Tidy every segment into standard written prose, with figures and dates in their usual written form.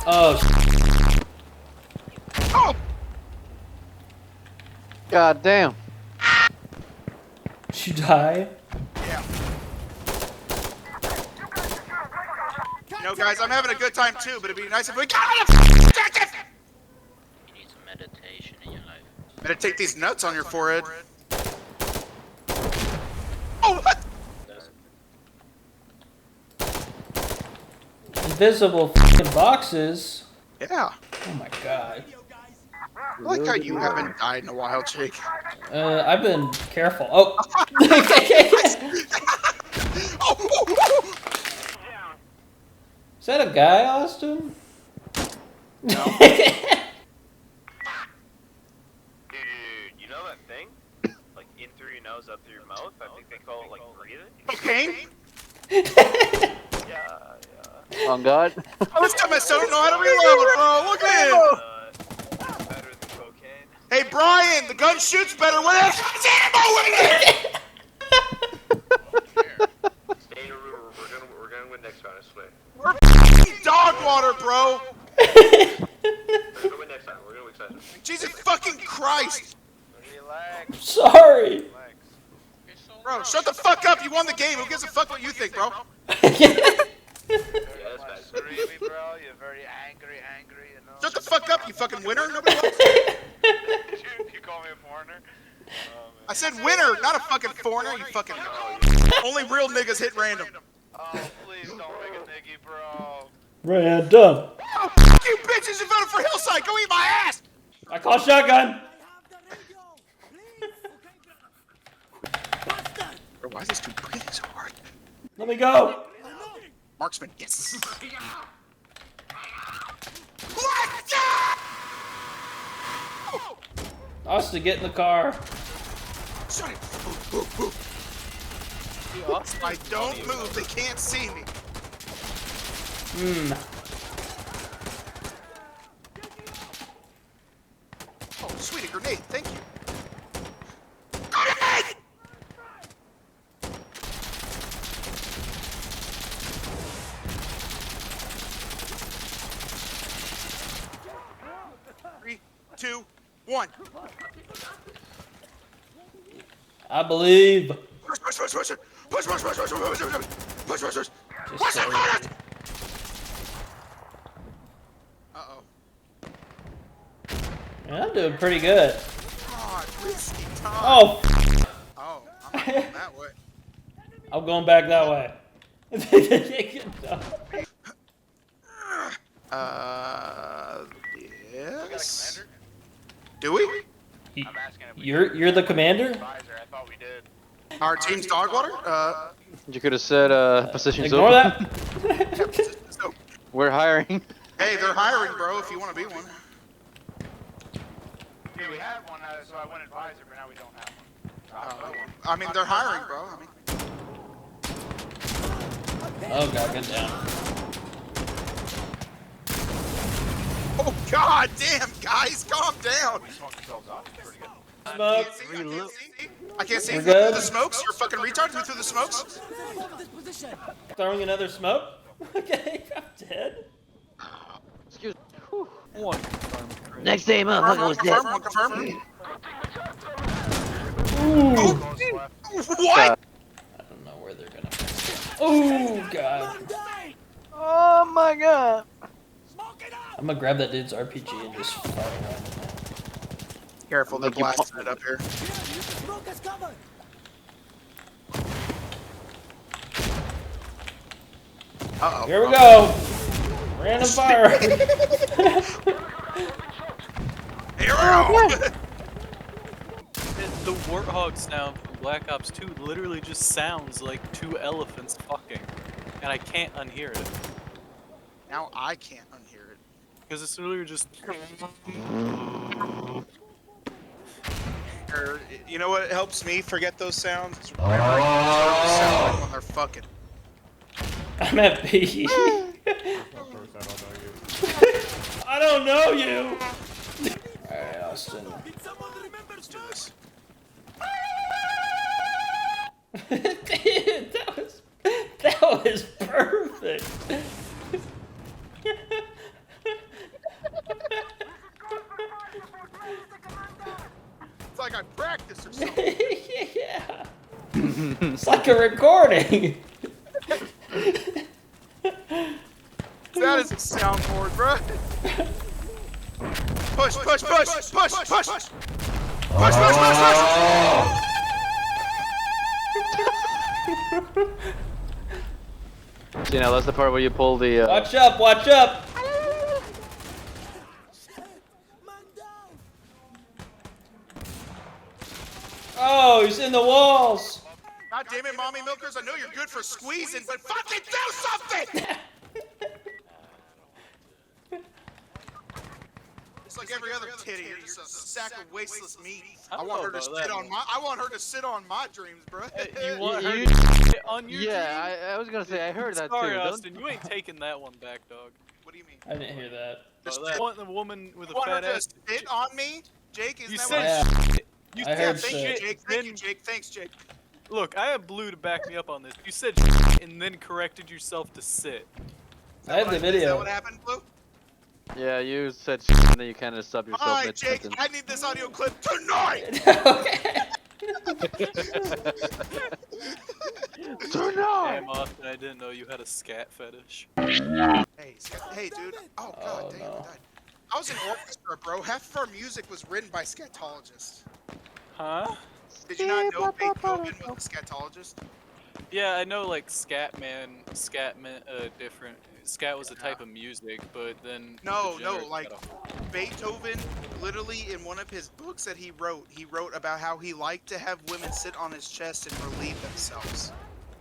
Oh. Oh! God damn. Did you die? Yeah. You know, guys, I'm having a good time too, but it'd be nice if we got an objective! You need some meditation in your life. Meditate these nuts on your forehead. Oh, what? Invisible fucking boxes. Yeah. Oh my god. I like how you haven't died in a while, Jake. I've been careful. Oh. Oh, oh, oh. Is that a guy, Austin? No. Dude, you know that thing? Like, in through your nose, up through your mouth? I think they call it, like, breathing? Cocaine? Yeah. On God. Oh, this time I still don't know how to reload, bro. Look at him. Better than cocaine. Hey, Brian, the gun shoots better when it has ammo in it! Stay in your room. We're gonna win next round, I swear. We're f***ing Dogwater, bro. We're gonna win next time. We're gonna win next time. Jesus fucking Christ. Relax. Sorry. Relax. Bro, shut the fuck up. You won the game. Who gives a fuck what you think, bro? Yeah, that's bad. Screamy, bro. You're very angry, you know. Shut the fuck up, you fucking winner. Nobody wants. You call me a foreigner? I said winner, not a fucking foreigner, you fucking... Only real niggas hit random. Oh, please don't make a niggy, bro. Random. Oh, fuck you bitches who voted for Hillside. Go eat my ass. I call shotgun. Bro, why is this dude breathing so hard? Let me go. Marksman, yes. Austin, get in the car. Shut it. If I don't move, they can't see me. Oh, sweet, a grenade. Thank you. Grenade! Three, two, one. I believe. Push, push, push, push, push, push, push, push, push, push, push, push, push. Push it, push it. Uh-oh. Yeah, I'm doing pretty good. God, risky time. Oh. Oh, I'm not going that way. I'm going back that way. Yes. Do we? I'm asking if we You're the commander? advisor. I thought we did. Our team's Dogwater? You could have said positions Ignore open. that. So, We're hiring. hey, they're hiring, bro, if you want to be one. Dude, we had one, so I went advisor, but now we don't have one. I mean, they're hiring, bro. I mean, Oh god, get down. oh, god damn, guys, calm down. We smoked ourselves off. Pretty good. Smoke. I can't see. We're You through good? the smokes? You're a fucking retard. You through the smokes? Throwing another smoke? Okay, I'm dead. Excuse me. One. Next day, motherfucker was dead. Confirm, confirm. Ooh. What? I don't know where they're gonna. Oh god. Oh my god. I'm gonna grab that dude's RPG and just fire around. Careful, they're Like you blasting it up here. Uh-oh. Here we go. Random fire. Here we go. The warthog sound from Black Ops 2 literally just sounds like two elephants fucking, and I can't unhear it Now I can't unhear it. because it's literally just. Or, you know what helps me forget those sounds? It's remembering what turtles sound like when they're fucking. I'm at B. I don't know you. Alright, Austin. Let's do this. Dude, that was perfect. It's like a recording. That is a soundboard, bro. Push, push, push, push, push, push, push, push, push, push. See, now that's the part where you pull the. Watch up, watch up. Oh, he's in the walls. God damn it, mommy milkers! I know you're good for squeezing, but fucking do something! It's like every other titty. You're just a sack of wasteless meat. I want her to sit on my. I want her to sit on my dreams, bro. You want her to sit on your Yeah, dreams? I was gonna say I heard that Sorry, too. Austin, you ain't taking that one back, dog. What do you mean? I didn't hear that. Oh, that want the woman with a Want her fat to ass. sit on me, Jake? Isn't You that said what? Yeah. shit. You I said heard Thank you, shit. Jake. Thank you, Jake. Thanks, Jake. Look, I have Blue to back me up on this. You said shit and then corrected yourself to sit. I have the Is that video. what happened, Blue? Yeah, you said shit and then you kind of subbed yourself Alright, mid Jake. sentence. I need this audio clip tonight. Okay. Damn, Austin, I didn't know you had a scat fetish. Hey, dude. Oh god, Oh, damn, no. I died. I was in orchestra, bro. Half of our music was written by scatologists. Huh? Did you not know Beethoven was a scatologist? Yeah, I know like scat meant different. Scat was a type of music, but then No, the no, genres like got Beethoven, literally in one of his books that he wrote about how he liked to have women sit on his chest and relieve themselves.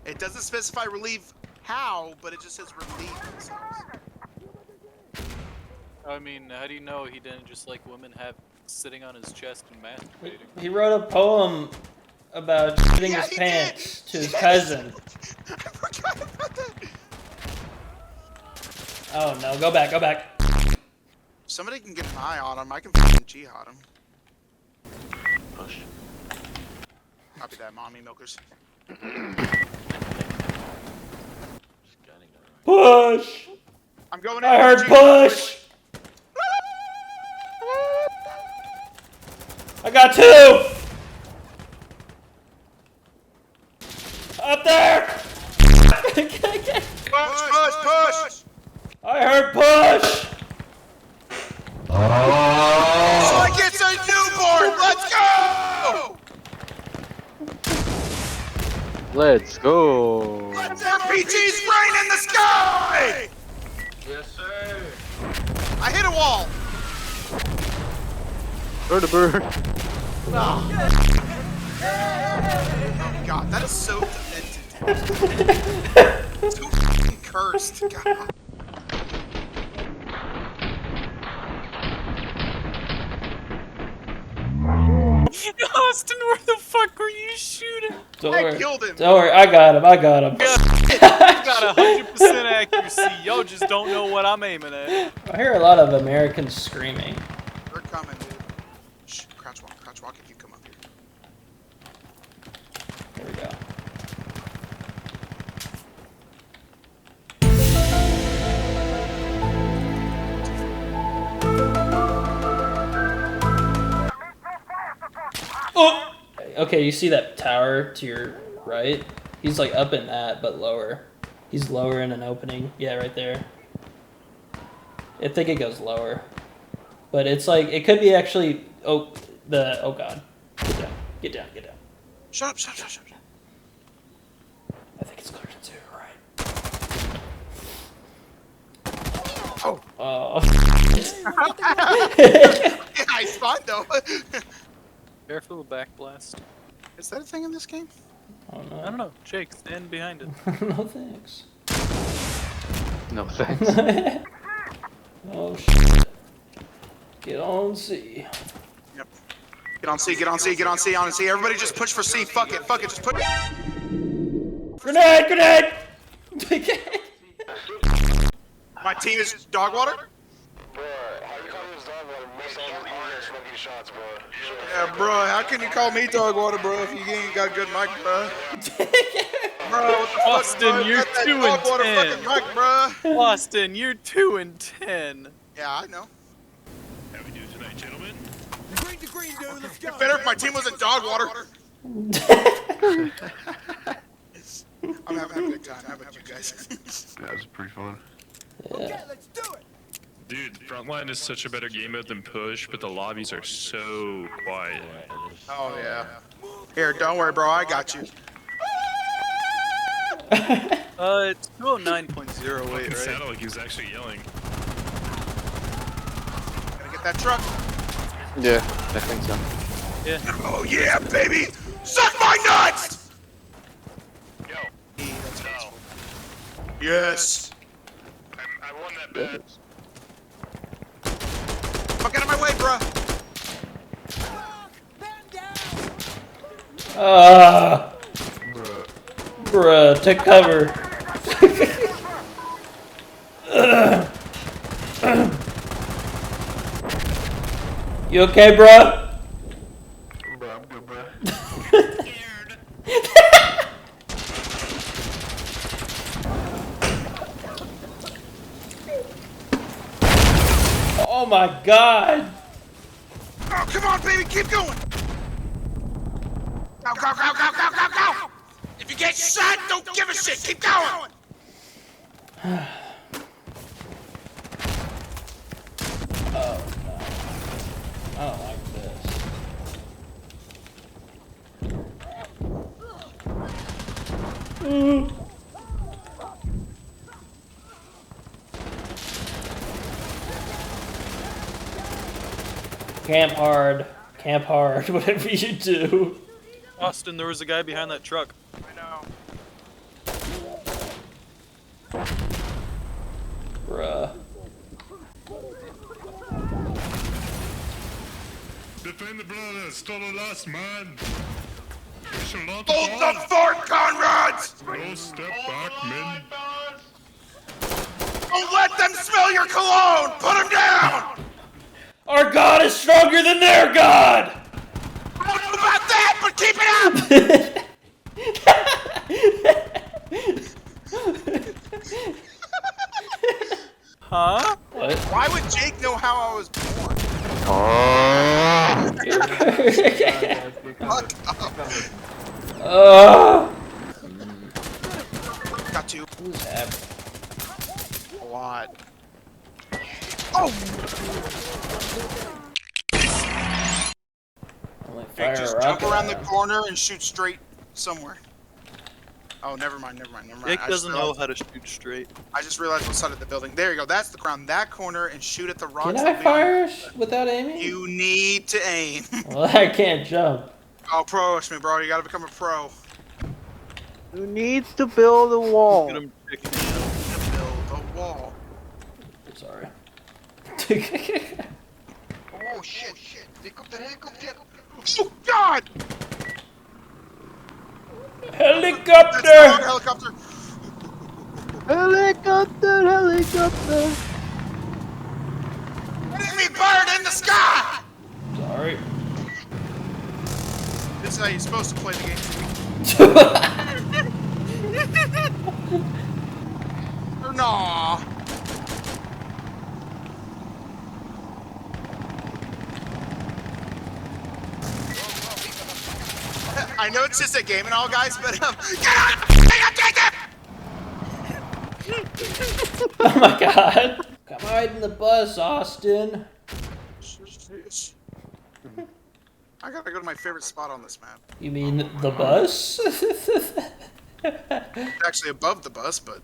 It doesn't specify relieve how, but it just says relieve themselves. I mean, how do you know he didn't just like women sitting on his chest and masturbating? He wrote a poem about shitting Yeah, his he pants did. to his Yes. cousin. I forgot about that. Oh no, go back, go back. Somebody can get an eye on him. I can fucking jihad him. Push. Copy that, mommy milkers. Push! I'm going. I in heard for jihad. push! I got two! Up there! Push, push, push. I heard push! So like it's a newborn. Let's go. Let's go. Let's RPGs rain in the sky. Yes, sir. I hit a wall. Bird a bird. Oh god, that is so demented. So fucking cursed. God. Austin, where the fuck were you shooting? Don't I worry. killed him. Don't worry, I got him, I got him. You got 100% accuracy. Y'all just don't know what I'm aiming at. I hear a lot of Americans screaming. They're coming, dude. Shh, crouch walk if you come up here. There we go. Oh! Okay, you see that tower to your right? He's like up in that, but lower. He's lower in an opening. Yeah, right there. I think it goes lower. But it's like, it could be actually, oh god. Get down, get down, get down. Shut up. I think it's clear to two, right? Oh. Oh. Yeah, I spawned though. Careful with backblast. Is that a thing in this game? Oh no. I don't know. Jake, stand behind it. No thanks. No thanks. Oh shit. Get on C. Yep. Get on C. Everybody just push for C. Fuck it, just put. Grenade! My team is Dogwater. Yeah, bro, how can you call me Dogwater, bro, if you ain't got good mic, bro? Bro, what the fuck, Austin, bro? you're Got that 2 and Dogwater 10. fucking mic, bro. Austin, you're 2 and 10. Yeah, I know. How we do tonight, gentlemen? It'd be better if my team was in Dogwater. I'm having a good time. How about you guys? That was pretty fun. Yeah. Dude, Frontline is such a better game mode than Push, but the lobbies are so quiet. Oh yeah. Here, don't worry, bro. I got you. It's 209.08, Fucking right? sounded like he was actually yelling. Gotta get that truck. Yeah, I think so. Oh yeah, baby! Suck my nuts! Yo, no. Yes. I won that bet. Fuck out of my way, bruh. Ah, Bruh. bruh, take cover. You okay, bruh? Bruh, I'm good, bruh. Oh my god. Oh, come on, baby, keep going. Go, go, go, go, go, go, go! If you get shot, don't give a shit. Keep going. Oh no. I don't like this. Camp hard, whatever you do. Austin, there was a guy behind that truck. I know. Bruh. Defend the brothers, still the last man. We shall not Hold the fort, Conrads! No step back, men. Don't let them smell your cologne! Put them down! Our god is stronger than their god! I don't know about that, but keep it up! Huh? What? Why would Jake know how I was born? Fuck up. Got you. Who's that? A lot. Oh! Only Jake, fire just a jump rocket around the at him. corner and shoot straight somewhere. Oh, never mind. Jake doesn't know how to shoot straight. I just realized what side of the building. There you go. That's the ground. That corner and shoot at the rocks. Can that I be fire without on- aiming? You need to aim. Well, I can't jump. Oh, pro-ish me, bro. You gotta become a pro. Who needs to build a wall? Get him chicken. Build a wall. Sorry. Oh shit, shit. Helicopter. Oh, God! That's the wrong Helicopter! helicopter. Helicopter! Enemy bird in the sky! Sorry. This is how you're supposed to play the game. Nah. I know it's just a game and all, guys, but get on! Jacob! Oh my god. Come ride in the bus, Austin. I gotta go to my favorite spot on this map. You mean the bus? It's actually above the bus, but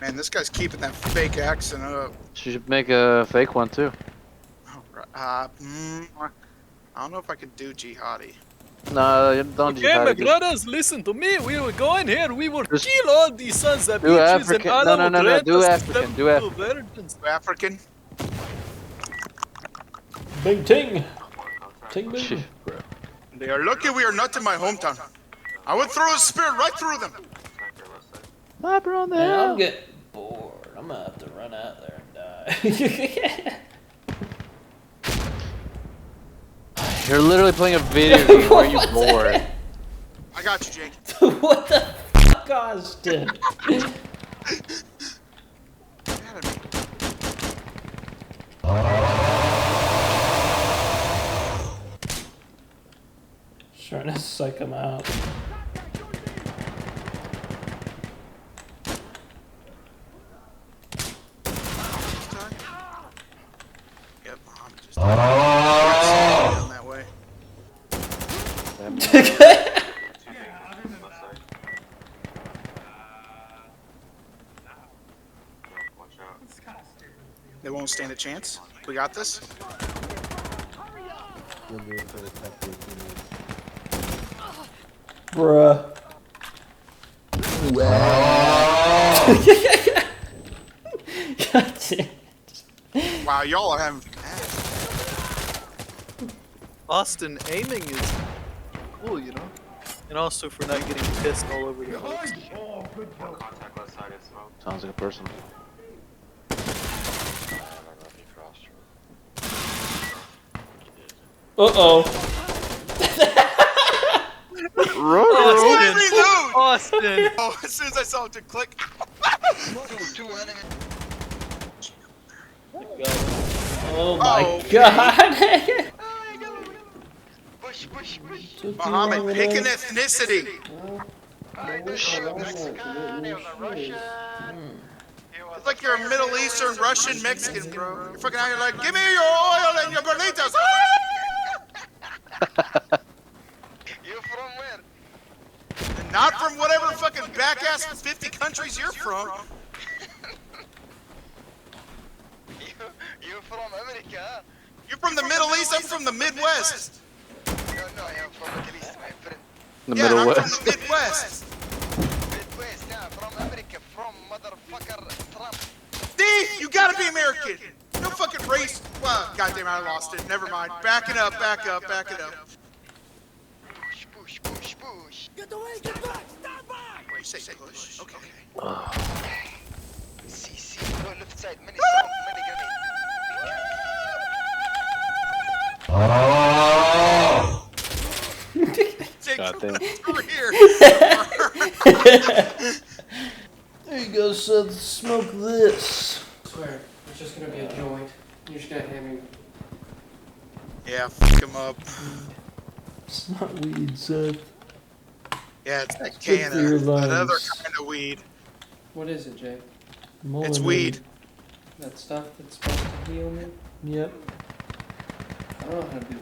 man, this guy's keeping that fake accent up. She should make a fake one too. Oh, I don't know if I could do jihadi. No, you don't Okay, my do brothers, listen to me. We will go in here. We will Just kill all these sons of do bitches African- and Allah no, will grant do us African, do them African. virgins. African. Bing ting. Ting bing. Shit. They are lucky we are not in my hometown. I would throw a spear right through them. Sniper on the Man, hill. I'm getting bored. I'm gonna have to run out there and die. You're literally playing a video game. Where are you What's bored? that? I got you, Jake. What the fuck, Austin? Get out of me. psych him out. Yep, Muhammad just down that way. They won't stand a chance. We got this. Bruh. God damn. Wow, y'all are having. Austin, aiming is cool, you know? And also for not getting pissed all over the place. Contact left side is smoke. Sounds like a person. Uh-oh. Austin! Oh, as soon as I saw it to click. Oh my god. Muhammad, pick an ethnicity. It's like you're a Middle Eastern, Russian, Mexican, bro. You're fucking out here like, give me your oil and your burritos. You from where? And not from whatever fucking back-ass 50 countries you're from. You from America? You're from the Middle East, I'm from the Midwest. No, I am from Middle East, my friend. The Yeah, Middle I'm West. from the Midwest. Midwest, yeah, from America, from motherfucker Trump. See, you gotta be American. No fucking race. Well, goddamn, I lost it. Never mind. Back it up, back up, back it up. Push, push, push, push. Wait, you say push. Okay. See, go left side, many smoke, many Jake, God damn. over here. There you go, Seth. Smoke this. I swear, it's just gonna be a joint. You're just gonna have me. Yeah, fuck him up. It's not weed, Seth. Yeah, it's that good can for your of another lungs. kind of weed. What is it, Jay? It's weed. That stuff that's supposed to heal me? Yep. I don't know how to do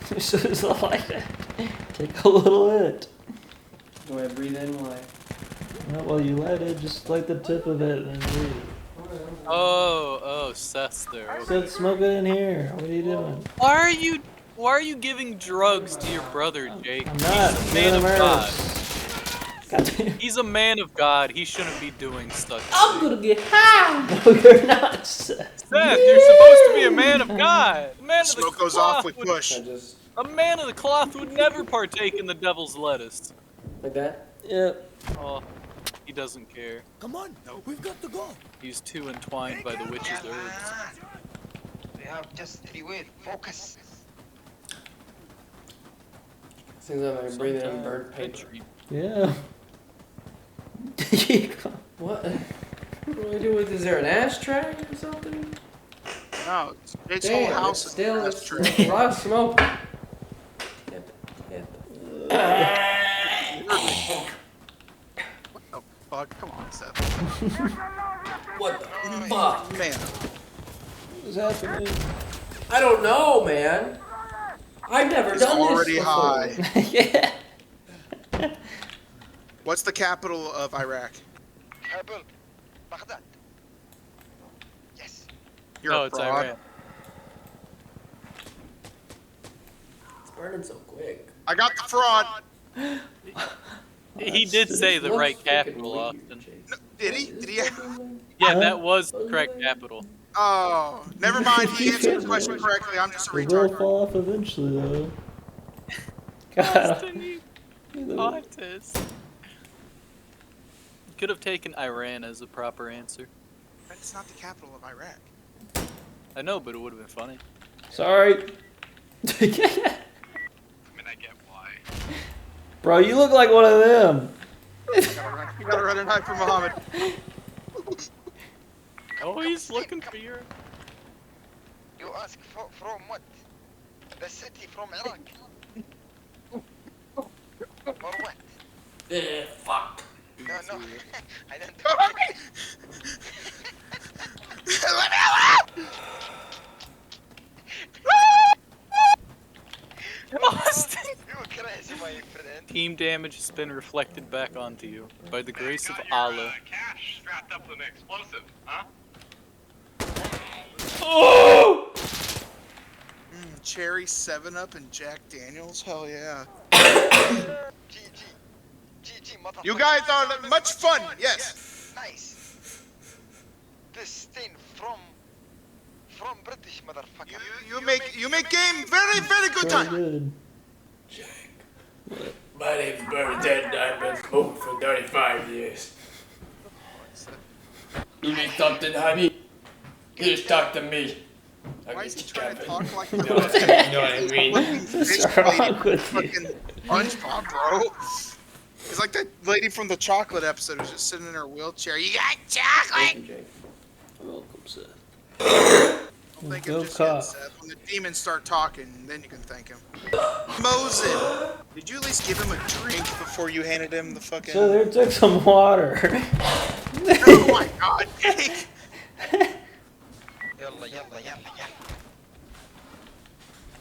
this. So it's like that. Take a little hit. Do I breathe in while I... Not while you light it, just light the tip of it and breathe. Oh, Seth's there. Okay. Seth, smoke it in here. What are you doing? Why are you giving drugs to your brother, Jake? I'm not. He's a man of God. Goddamn. He's a man of God. He shouldn't be doing such I'm shit. gonna get high. No, you're not, Seth. Seth, you're supposed to be a man of God. A man of the Smoke goes off, we cloth push. I just... A man of the cloth would never partake in the devil's lettuce. Like that? Yep. Oh, he doesn't care. Come on, we've got to go. He's too entwined by the witch's herbs. We have just 3 ways. Focus. Seems like I breathe in Sometime burnt paper. country. Yeah. What? What do I do with? Is there an ashtray or something? No, Jake's Damn, whole house it's is still that's it's true. a lot of smoke. What the fuck? Come on, Seth. What the fuck? Man. What's happening? I don't know, man. I've never He's done already this high. Yeah. What's the capital of Iraq? Kabul. Baghdad. Yes. You're No, a it's fraud. Iran. It's burning so quick. I got the fraud. He did say the Looks right freaking capital, weird, Austin. Jake. No, did he? Did he? Yeah, that was the correct capital. Oh, never mind. He answered the question correctly. I'm just a It will retard. fall off eventually, though. God. Austin, you autist. Could have taken Iran as the proper answer. That's not the capital of Iraq. I know, but it would have been funny. Sorry. I mean, I get why. Bro, you look like one of them. You gotta run and hide from Muhammad. Oh, he's looking for your... You ask from what? The city from Iraq. Or what? Yeah, fuck. No, no. I don't do Let me out! Austin! You crazy, my friend. Team damage has been reflected back onto you by the grace of Allah. Cash strapped up with an explosive, huh? Oh! Cherry 7-Up and Jack Daniels? Hell yeah. GG. GG, motherfucker. You guys are much fun, yes. Nice. This thing from British, motherfucker. You make game very, very good Very time. good. My name's Bernadette and I've been smoking for 35 years. You need something, honey? You just talk to me. Why is he trying to talk like You know what I mean? What's wrong with you? fucking SpongeBob, bro? It's like that lady from the chocolate episode who's just sitting in her wheelchair. You got chocolate! Welcome, Seth. Don't thank Go him just cock. yet, Seth. When the demons start talking, then you can thank him. Mosin! Did you at least give him a drink before you handed him the fucking... So there took some water. Oh my god, Jake! Yalla, yalla, yalla, yalla.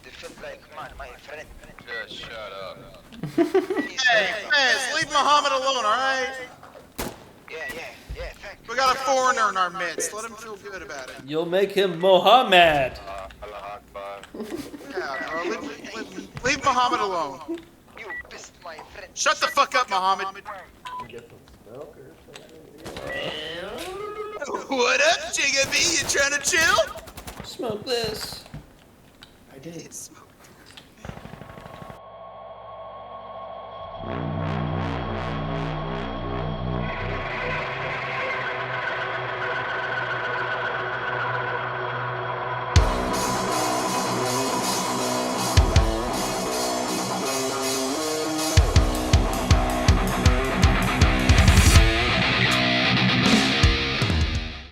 Defend like man, my friend. Just shut up. Hey, Fez, leave Muhammad alone, alright? Yeah, thank you. We got a foreigner in our midst. Let him feel good about it. You'll make him Mohammed. Allah Akbar. Yeah, bro, leave Muhammad alone. You pissed my friend. Shut the fuck up, Muhammad. What up, Jigga B? You trying to chill? Smoke this. I did. Smoke